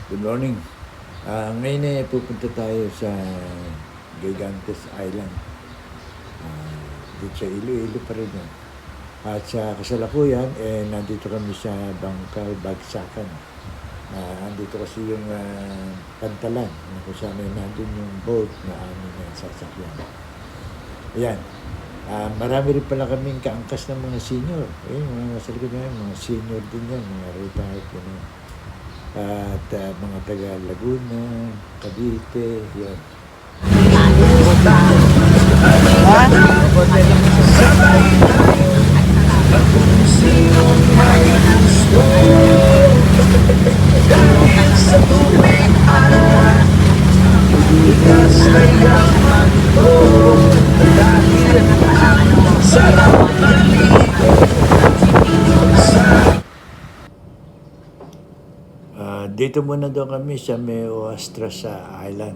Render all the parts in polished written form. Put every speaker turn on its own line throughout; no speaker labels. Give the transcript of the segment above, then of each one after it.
Good morning. Ngayon pupunta tayo sa Gigantes Island. Dito sa Iloilo pa rin yan. At sa kasalukuyan, nandito kami sa Bangkal, Bagsakan. Andito kasi yung pantalan na kung saan nandun yung boat na aming sasakyan. Ayan. Marami rin pala kaming kaangkas ng mga senior. Mga nasa likod na mga senior din yan, mga retired. At mga taga Laguna, Cavite, yan. Dito muna doon kami sa Oastras sa Island.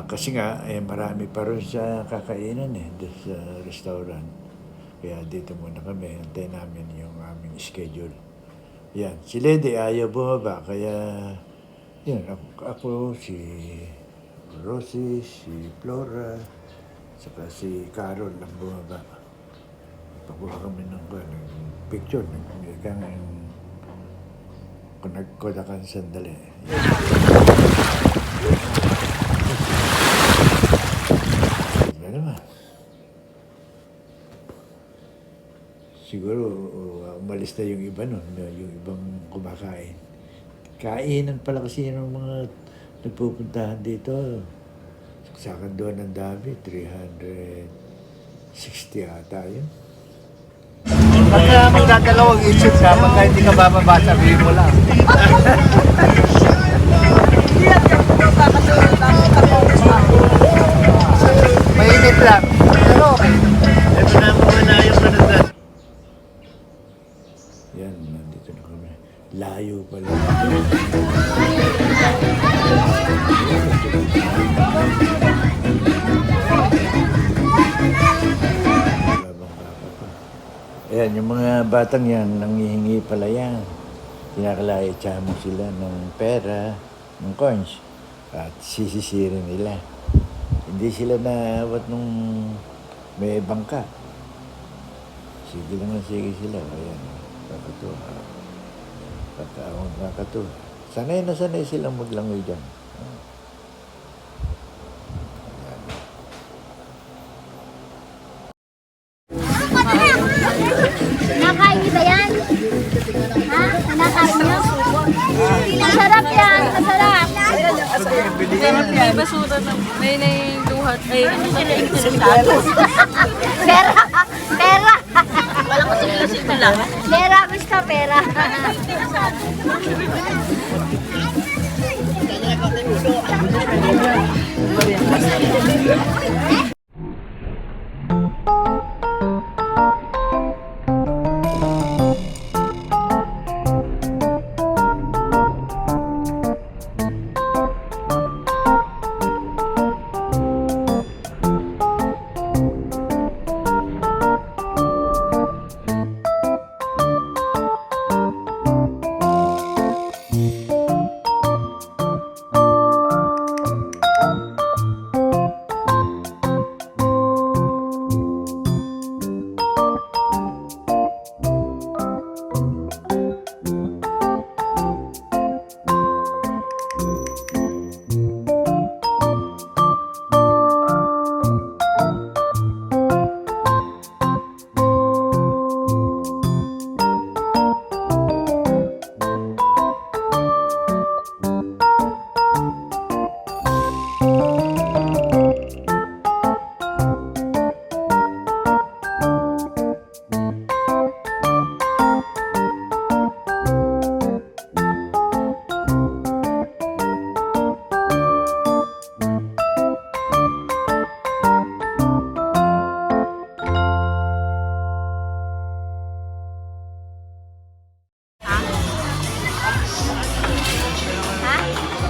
Kasi nga, marami pa rin sa kakainan doon sa restaurant. Kaya dito muna kami, antayin namin yung aming schedule. Yan, si Lady ayaw bumaba, kaya yan, ako si Rosie, si Flora, saka si Carol lang bumaba. Pakuha kami ng picture, kung nagkodakan sandali. Ano naman? Siguro umalis na yung iba nun, yung ibang kumakain. Kainan pala kasi ng mga nagpupuntahan dito. Sa akin doon ang dami, 360 ata yun.
Pagka magdadalawang isip ka, pagka hindi ka bababa, sabihin mo lang. Mainit lang. Pero okay. Ito na ang mga nayos na nagdad.
Yan, nandito na kami. Layo pala. Ayan, yung mga batang yan, nanghihingi pala yan. Kinakalaya mo sila ng pera, ng coins, at sisisirin nila. Hindi sila naawat nung may bangka. Sige lang sila. Ayan, kakatuwa. Pagkaawang kakatuwa. Sanay na sanay silang maglangoy dyan.
Nakain niyo ba yan? Ha? Nakain niyo? Masarap yan, masarap.
May basura na, may duhat, ay ano sila yung
Pera, pera.
wala ko sila sila.
Pera, basta pera.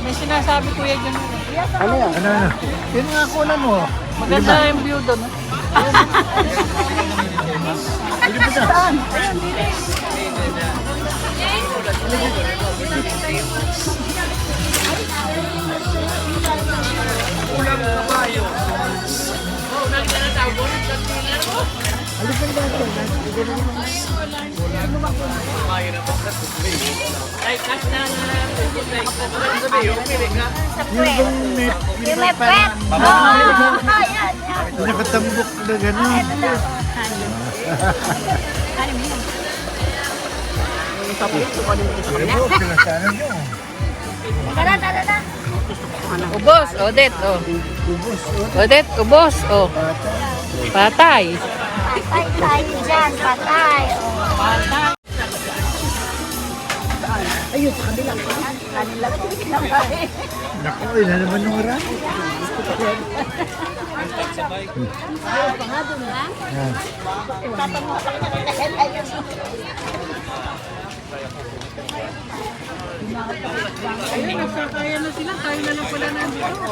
May sinasabi kuya dyan.
Ano yan?
Ano?
Yun nga kunan mo.
Maganda yung view doon.
Saan?
Yung may pet. Oo, yan.
Nakatambok na gano'n.
Tara, tara, tara.
Ubos, Odette, oh. Odette, ubos, oh. Patay.
Patay tayo dyan, patay.
Naku, yun na naman yung oras.
Kaya na sila, tayo na lang pala nandito.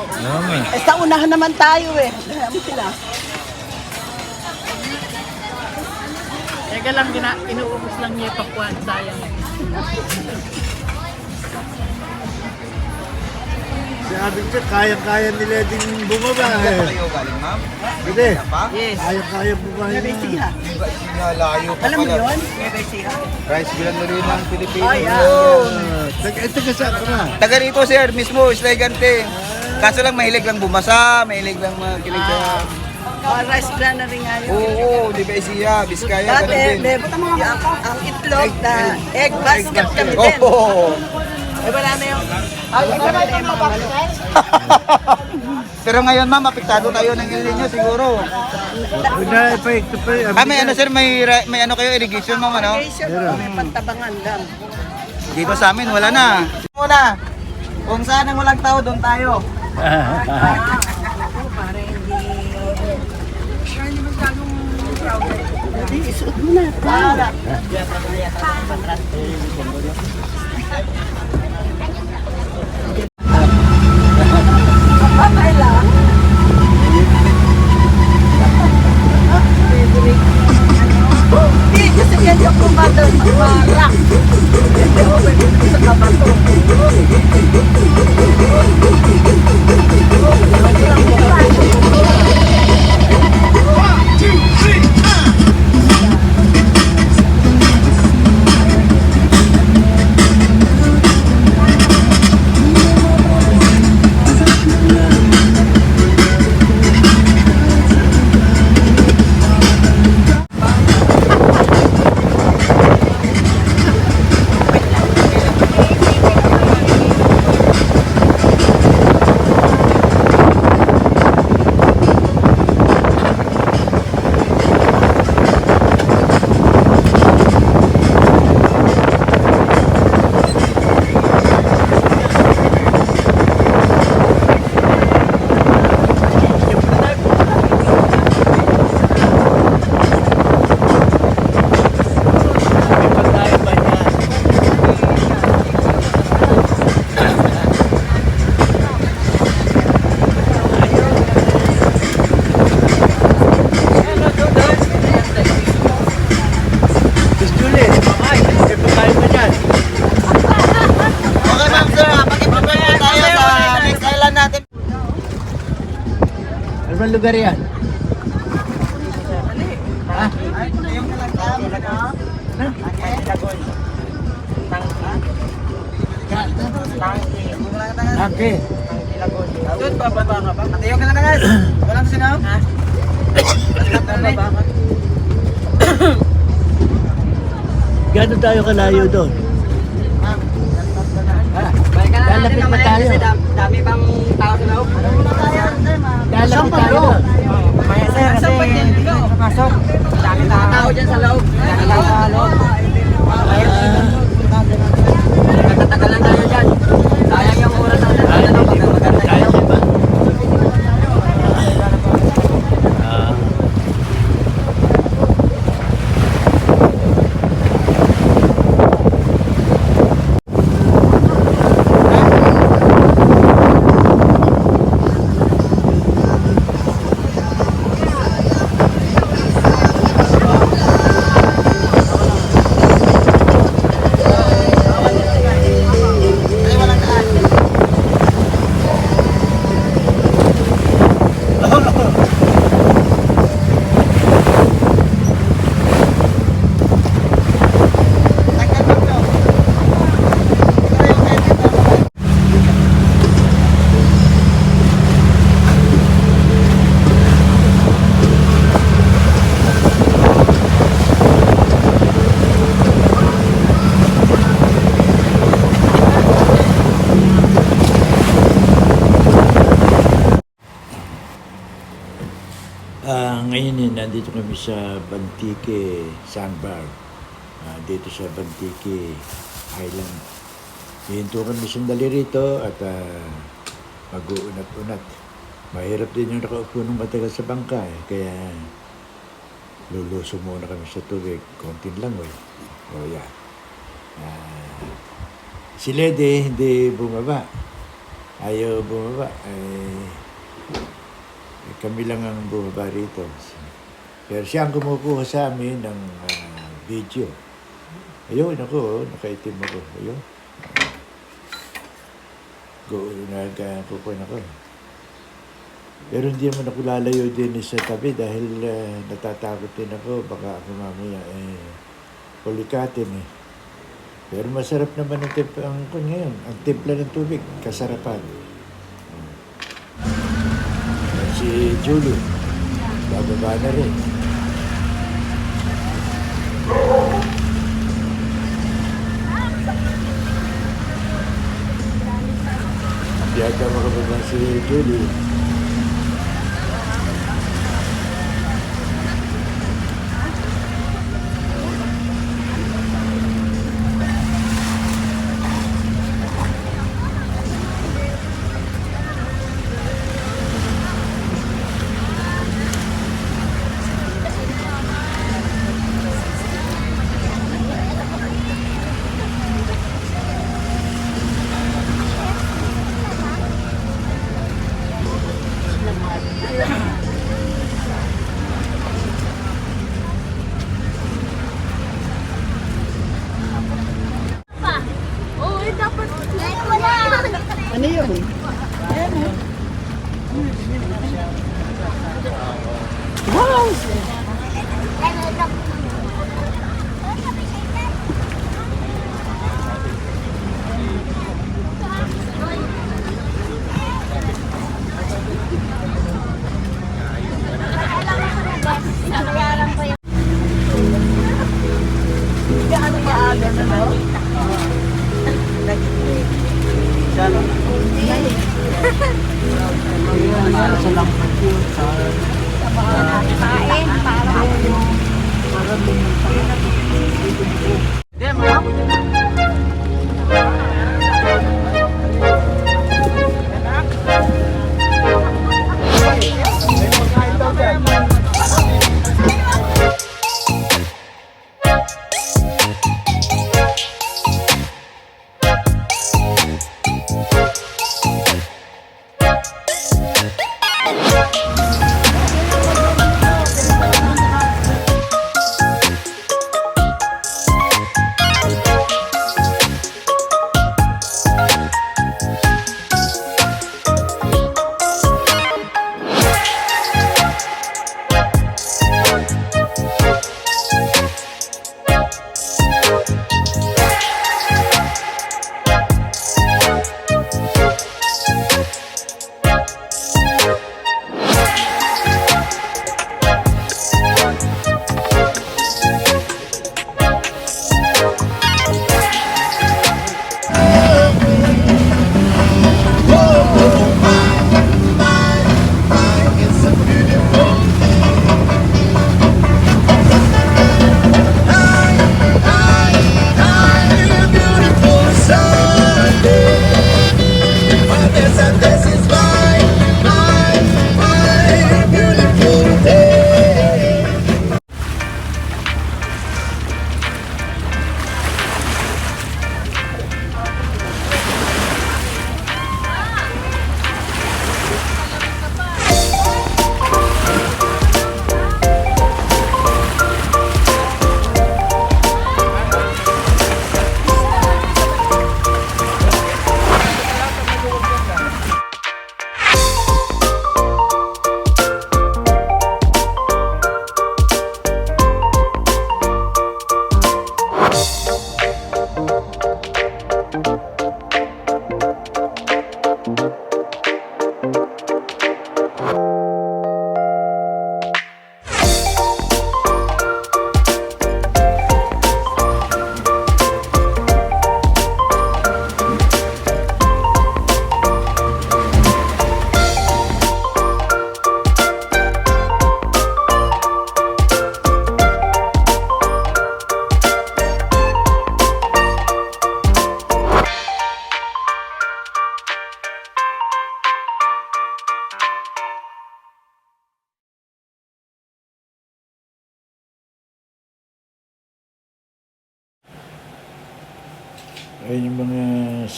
Sa unahan naman tayo eh. Ano sila?
Teka lang, inuubos lang niya pakwan, sayang.
Sabi ko, kaya-kaya nila din bumaba eh.
Kayo galing, ma'am?
Hindi,
Yes.
kaya-kaya bumaba
May
na.
siha.
Layo pa
Alam mo
pala.
yun? May siha.
Rice bilan na rin ng Pilipino.
Ay,
Taga saan ka na?
Taga rito, sir. Mismo, Isligante. Kaso lang, mahilig lang bumasa. Mahilig lang makilig sa...
Rice bran na rin nga yun.
Oo, di ba siya? Biskaya,
Dati,
ganun din.
ang itlog na egg basket kami din.
Oo.
Eh, wala na yung... Ay, ito na yung mga bakit.
Pero ngayon, ma'am, apektado tayo ng El Nino siguro.
Ito pa,
May ano, sir, may ano kayo, irrigation, ma'am, ano?
May pantabangan lang.
Dito sa amin, wala na. Muna, kung saan ang walang tao, doon tayo.
Isuot mo na. Okay lang. Hindi, kasi yan yung kumadal ng marak. Hindi ako pwede sa kabato.
Okay, ma'am, sir, mag-prepare po tayo sa next island natin.
Ano bang lugar yan? Okay.
Doon, bababa ka ba? Matayo ka na guys. Walang sinaw? Ha? Bababa ka.
Gano'n tayo kalayo doon? Lalapit pa tayo.
Dami pang tao sa loob.
Lalapit tayo.
Sir, kasi dami tao dyan sa loob. Dami tao sa loob. Natatagalan tayo dyan. Sayang yung oras natin. Maganda
Tayo
yun.
ba? Ngayon nandito kami sa Bantique Sandbar. Dito sa Bantique Island. Hihinto kami sandali rito at mag-uunat-unat. Mahirap din yung nakaupo ng matagal sa bangka kaya luluso muna kami sa tubig. Kontin lang O yan. Si Lede hindi bumaba. Ayaw bumaba. Kami lang ang bumaba rito. Pero siya ang kumukuha sa amin ng video. Ayun ako, nakaitim ako. Ayun. Nagkukuha ako. Pero hindi naman ako lalayo din sa tabi dahil natatakot din ako. Baka ako mamaya pulikatin Pero masarap naman ang ngayon. Ang timpla ng tubig, kasarapan. Si Julie, bababa na rin. Yata makababa si Julie.
Ano yun? Wow! Gaano maaga na, no?
Kain, para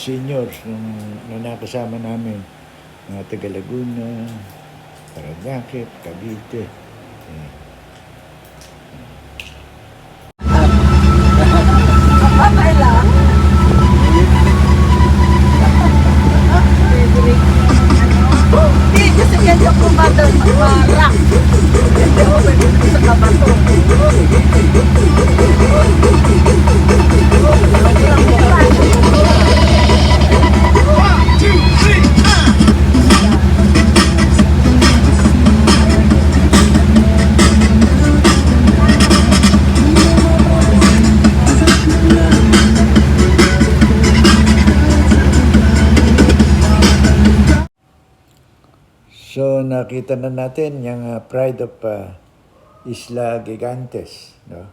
seniors na nakasama namin, mga taga Laguna, Paranaque, Cavite. Eh,
Okay lang. Hindi, kasi ganyan ko marak. Hindi ako pwede sa kabato.
So nakita na natin yung Pride of Isla Gigantes, no?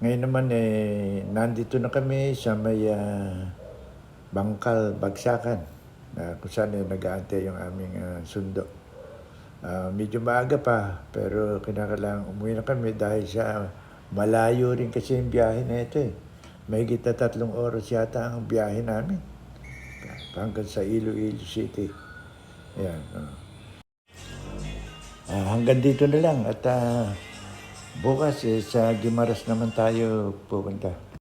Ngayon naman nandito na kami sa may Bangkal, Bagsakan, kung saan nag-aantay yung aming sundo. Medyo maaga pa, pero kinakailangan umuwi na kami dahil sa malayo rin kasi yung biyahe na ito eh. Mahigit na 3 oras yata ang biyahe namin hanggang sa Iloilo City. Yan. Hanggang dito na lang at bukas sa Guimaras naman tayo pupunta.